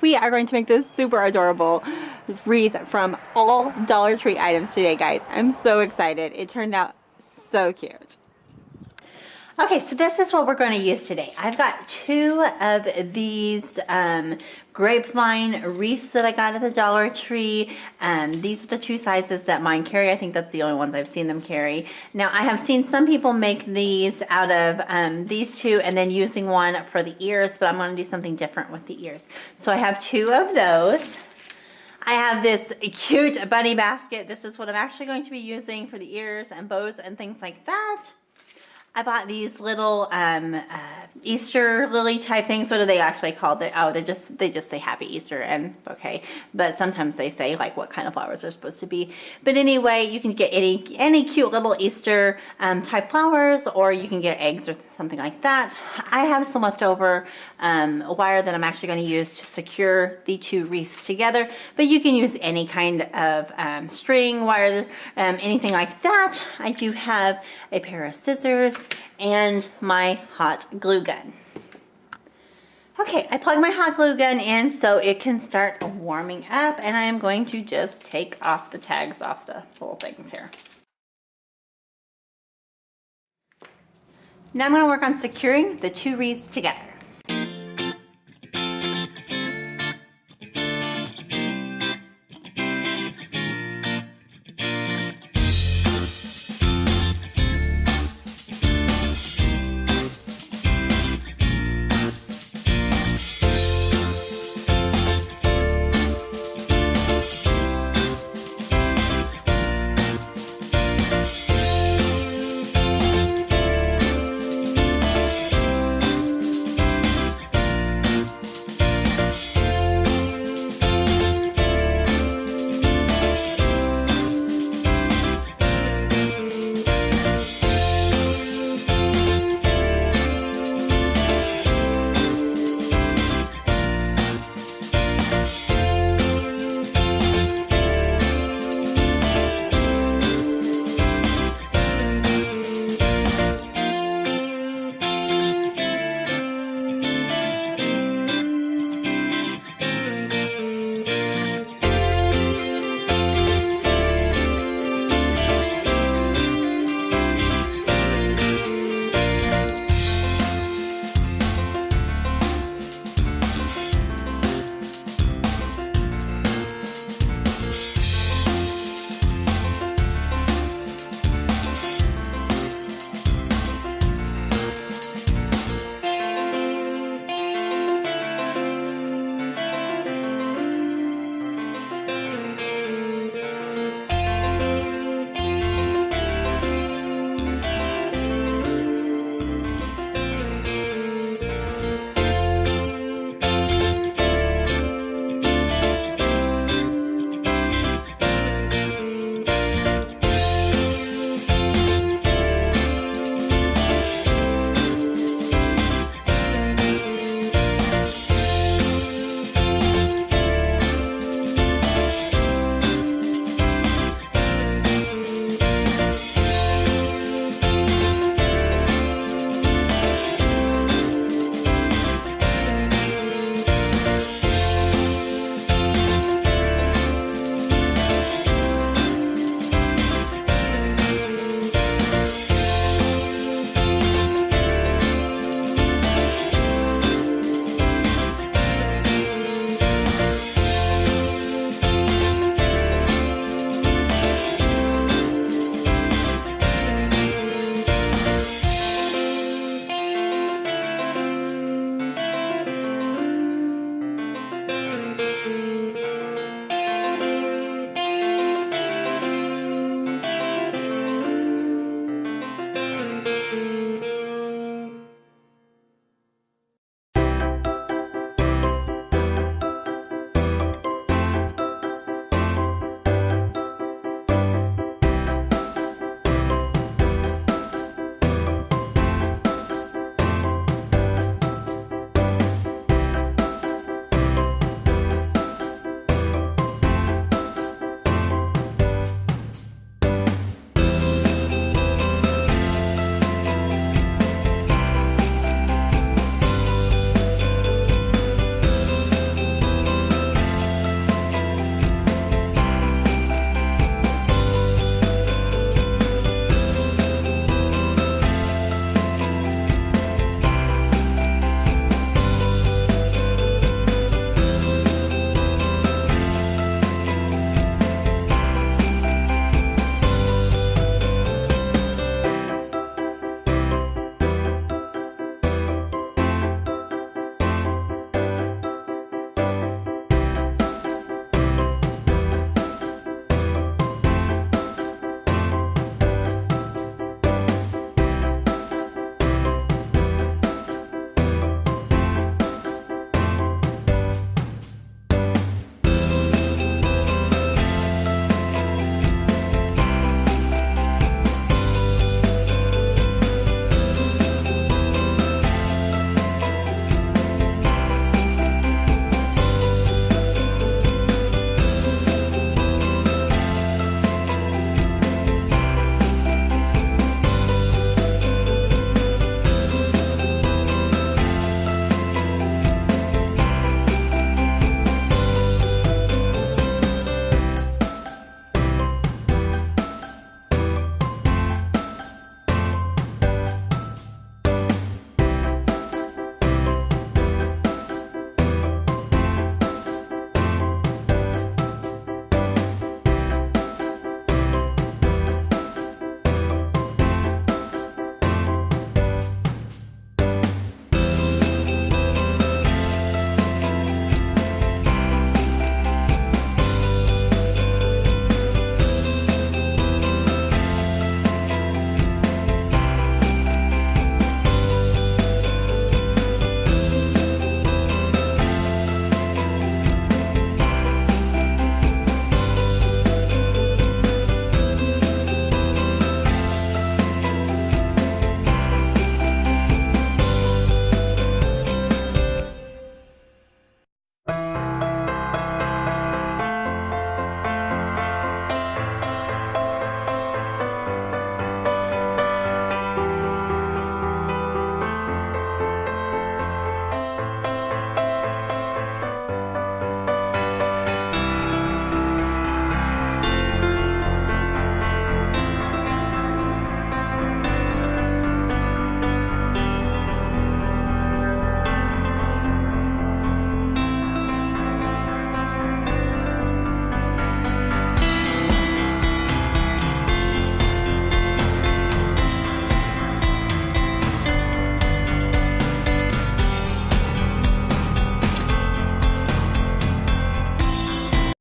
We are going to make this super adorable wreath from all Dollar Tree items today, guys. I'm so excited. It turned out so cute. Okay, so this is what we're going to use today. I've got 2 of these grapevine wreaths that I got at the Dollar Tree. These are the 2 sizes that mine carry. I think that's the only ones I've seen them carry. Now, I have seen some people make these out of these 2 and then using one for the ears, but I'm going to do something different with the ears. So I have 2 of those. I have this cute bunny basket. This is what I'm actually going to be using for the ears and bows and things like that. I bought these little Easter lily type things. What are they actually called? Oh, they just say Happy Easter and okay. But sometimes they say like what kind of flowers they're supposed to be. But anyway, you can get any cute little Easter type flowers, or you can get eggs or something like that. I have some leftover wire that I'm actually going to use to secure the 2 wreaths together. But you can use any kind of string, wire, anything like that. I do have a pair of scissors and my hot glue gun. Okay, I plug my hot glue gun in so it can start warming up, and I am going to just take off the tags off the little things here. Now I'm going to work on securing the 2 wreaths together.